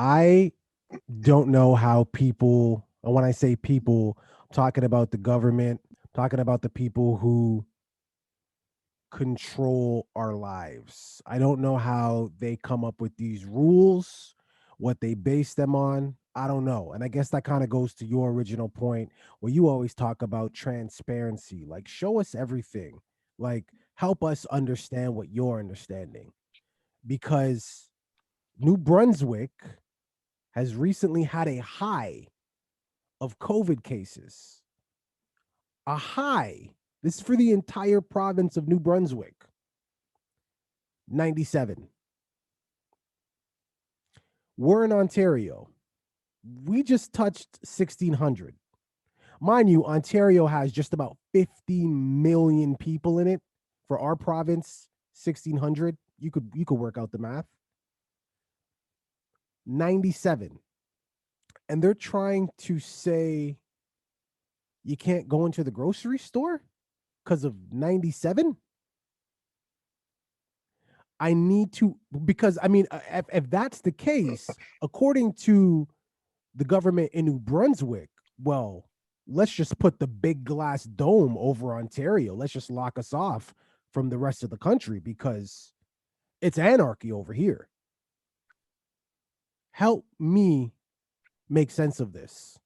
I don't know how people, and when I say people, I'm talking about the government, I'm talking about the people who control our lives. I don't know how they come up with these rules, what they base them on. I don't know. And I guess that kind of goes to your original point where you always talk about transparency. Like, show us everything. Like, help us understand what you're understanding. Because New Brunswick has recently had a high of COVID cases. A high. This is for the entire province of New Brunswick. 97. We're in Ontario. We just touched 1,600. Mind you, Ontario has just about 50 million people in it. For our province, 1,600. You could work out the math. 97. And they're trying to say you can't go into the grocery store because of 97. I need to, because I mean, if that's the case, according to the government in New Brunswick, well, let's just put the big glass dome over Ontario. Let's just lock us off from the rest of the country because it's anarchy over here. Help me make sense of this.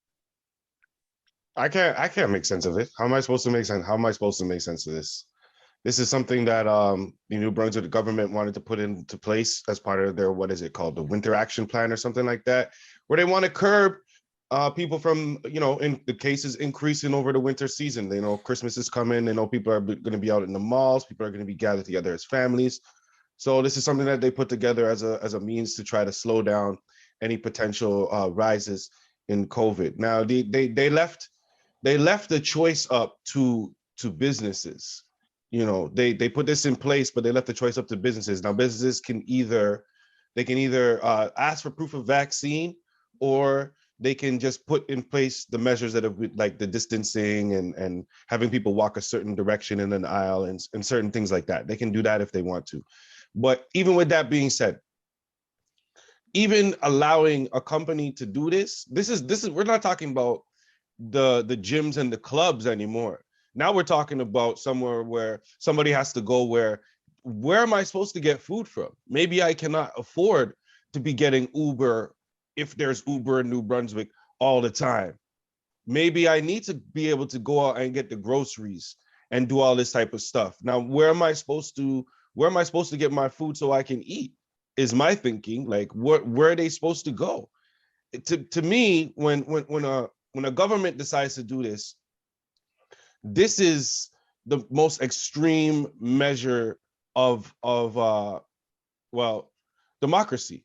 I can't make sense of it. How am I supposed to make sense? How am I supposed to make sense of this? This is something that the New Brunswick government wanted to put into place as part of their, what is it called, the Winter Action Plan or something like that, where they want to curb people from, in the cases increasing over the winter season. They know Christmas is coming. They know people are going to be out in the malls. People are going to be gathered together as families. So this is something that they put together as a means to try to slow down any potential rises in COVID. Now they left the choice up to businesses. They put this in place, but they left the choice up to businesses. Now businesses can either ask for proof of vaccine, or they can just put in place the measures that have, like the distancing and having people walk a certain direction in an aisle and certain things like that. They can do that if they want to. But even with that being said, even allowing a company to do this is we're not talking about the gyms and the clubs anymore. Now we're talking about somewhere where somebody has to go where am I supposed to get food from? Maybe I cannot afford to be getting Uber if there's Uber in New Brunswick all the time. Maybe I need to be able to go out and get the groceries and do all this type of stuff. Now, where am I supposed to get my food so I can eat? Is my thinking. Like, where are they supposed to go? To me, when a government decides to do this, this is the most extreme measure of well, democracy.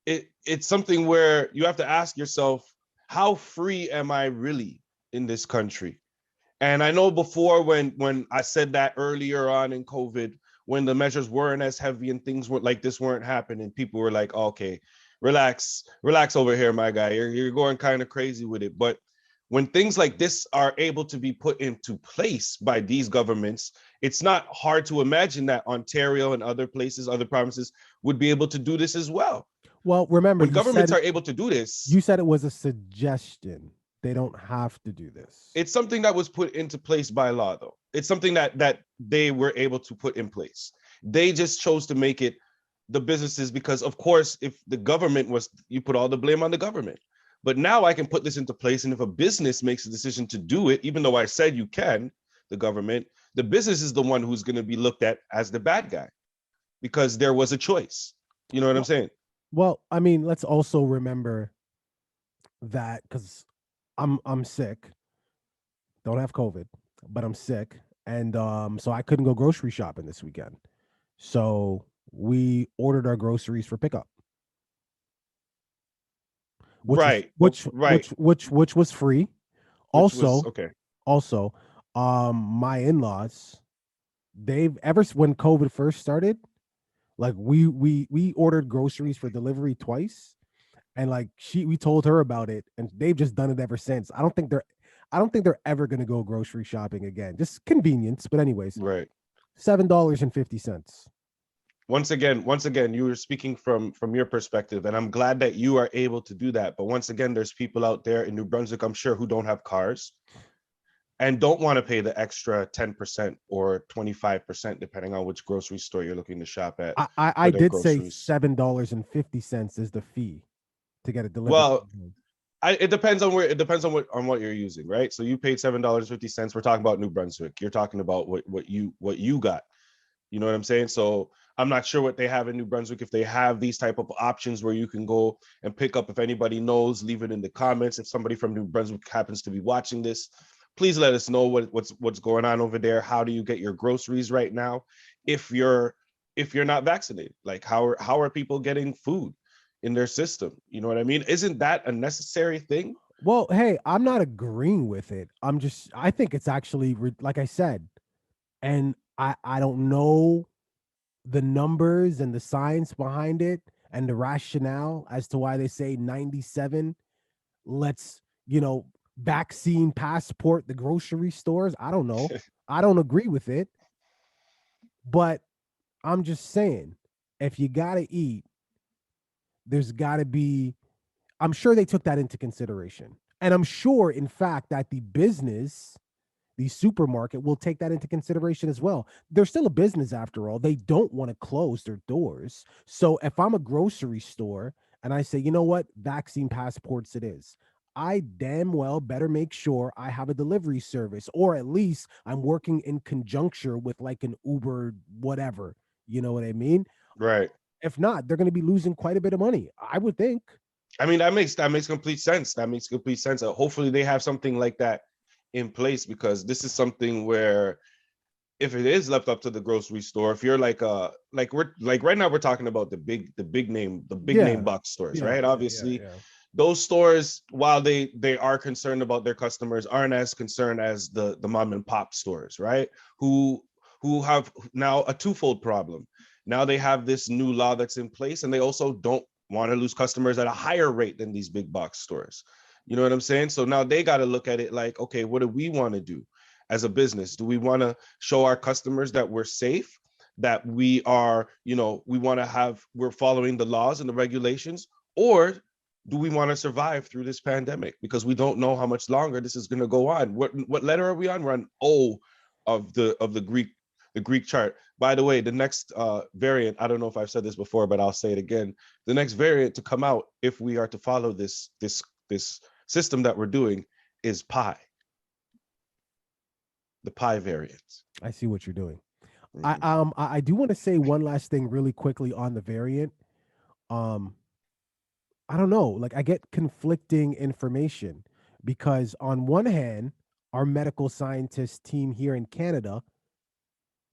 It's something where you have to ask yourself, how free am I really in this country? And I know before, when I said that earlier on in COVID, when the measures weren't as heavy and things weren't like this weren't happening, people were like, okay, relax over here, my guy. You're going kind of crazy with it. But when things like this are able to be put into place by these governments, it's not hard to imagine that Ontario and other places, other provinces would be able to do this as well. Well, remember, When governments are able to do this, you said it was a suggestion. They don't have to do this. it's something that was put into place by law, though. It's something that they were able to put in place. They just chose to make it the businesses, because of course, if the government was, you put all the blame on the government. But now I can put this into place, and if a business makes a decision to do it, even though I said you can, the government, the business is the one who's going to be looked at as the bad guy, because there was a choice. You know what I'm saying? Well, I mean, let's also remember that because I'm sick, don't have COVID, but I'm sick, and so I couldn't go grocery shopping this weekend. So we ordered our groceries for pickup, which was Right. Right. which was free. Which was Also, okay. also, my in-laws, they've ever when COVID first started, like we ordered groceries for delivery twice, and like we told her about it, and they've just done it ever since. I don't think they're ever gonna go grocery shopping again. Just convenience, but anyways, Right. $7.50. once again, you were speaking from your perspective, and I'm glad that you are able to do that. But once again, there's people out there in New Brunswick, I'm sure, who don't have cars and don't want to pay the extra 10% or 25%, depending on which grocery store you're looking to shop at I for their did say groceries. $7.50 is the fee to get it delivered to Well, your home. it depends on where it depends on what you're using, right? So you paid $7.50. We're talking about New Brunswick. You're talking about what you got. You know what I'm saying? So I'm not sure what they have in New Brunswick, if they have these type of options where you can go and pick up. If anybody knows, leave it in the comments. If somebody from New Brunswick happens to be watching this, please let us know what's going on over there. How do you get your groceries right now? If you're if you're not vaccinated, like how are people getting food in their system? You know what I mean? Isn't that a necessary thing? Well, hey, I'm not agreeing with it. I think it's actually like I said, and I don't know the numbers and the science behind it and the rationale as to why they say 97. Let's, vaccine passport the grocery stores. I don't know. I don't agree with it, but I'm just saying, if you got to eat, there's got to be, I'm sure they took that into consideration. And I'm sure, in fact, that the supermarket will take that into consideration as well. They're still a business after all. They don't want to close their doors. So if I'm a grocery store and I say, you know what, vaccine passports it is, I damn well better make sure I have a delivery service, or at least I'm working in conjunction with like an Uber, whatever. You know what I mean? Right. If not, they're going to be losing quite a bit of money, I would think. I mean, that makes complete sense. That makes complete sense. Hopefully, they have something like that in place, because this is something where if it is left up to the grocery store, if you're like we're like right now we're talking about the big name Yeah. box stores, Yeah. right? Yeah. Yeah. Obviously, Yeah. those stores, while they are concerned about their customers, aren't as concerned as the mom and pop stores, right? Who who have now a twofold problem. Now they have this new law that's in place, and they also don't want to lose customers at a higher rate than these big box stores. You know what I'm saying? So now they got to look at it like, okay, what do we want to do as a business? Do we want to show our customers that we're safe, that we are, we want to we're following the laws and the regulations, or do we want to survive through this pandemic? Because we don't know how much longer this is going to go on. What letter are we on? We're on O of the Greek chart. By the way, the next variant, I don't know if I've said this before, but I'll say it again. The next variant to come out, if we are to follow this system that we're doing, is pi, the pi variant. I see what you're doing. Mhm. I do want to say one last thing really quickly on the variant. Um, I don't know, like I get conflicting information because on one hand, our medical scientist team here in Canada,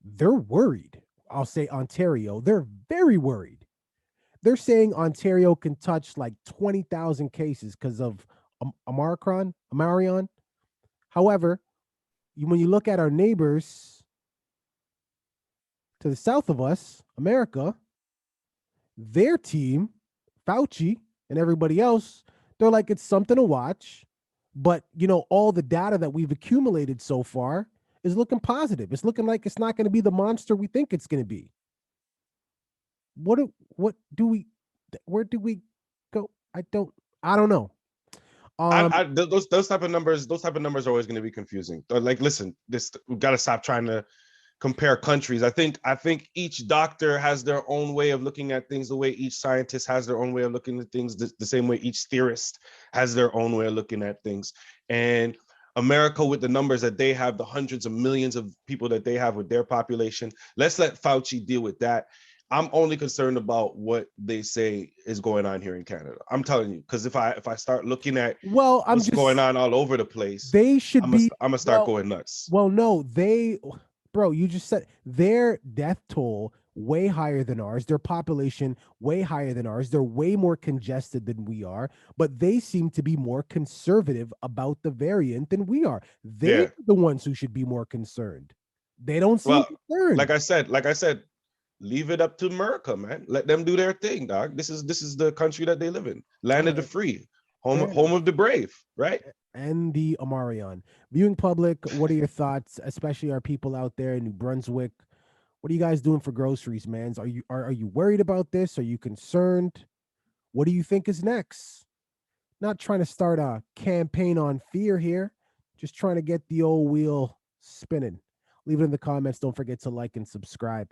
they're worried. I'll say Ontario, they're very worried. They're saying Ontario can touch like 20,000 cases because of Amarion. However, when you look at our neighbors to the south of us, America, their team, Fauci and everybody else, they're like, it's something to watch. But, all the data that we've accumulated so far is looking positive. It's looking like it's not going to be the monster we think it's going to be. What do we, where do we go? I don't know. Those type of numbers are always going to be confusing. Like, listen, this we got to stop trying to compare countries. I think each doctor has their own way of looking at things, the way each scientist has their own way of looking at things, the same way each theorist has their own way of looking at things. And America, with the numbers that they have, the hundreds of millions of people that they have with their population, let's let Fauci deal with that. I'm only concerned about what they say is going on here in Canada. I'm telling you, because if I start looking at Well, what's going on all over the place, they should be, I'm gonna start well, going nuts. no, bro, you just said their death toll way higher than ours, their population way higher than ours. They're way more congested than we are, but they seem to be more conservative about the variant than we are. They're Yeah. the ones who should be more concerned. They don't seem Well, concerned. like I said, leave it up to America, man. Let them do their thing, dog. This is the country that they live in, All land of the right, free, home fair enough. home of the brave, right? And the Amarion. Viewing public, what are your thoughts, especially our people out there in New Brunswick? What are you guys doing for groceries, man? Are you worried about this? Are you concerned? What do you think is next? Not trying to start a campaign on fear here, just trying to get the old wheel spinning. Leave it in the comments. Don't forget to like and subscribe.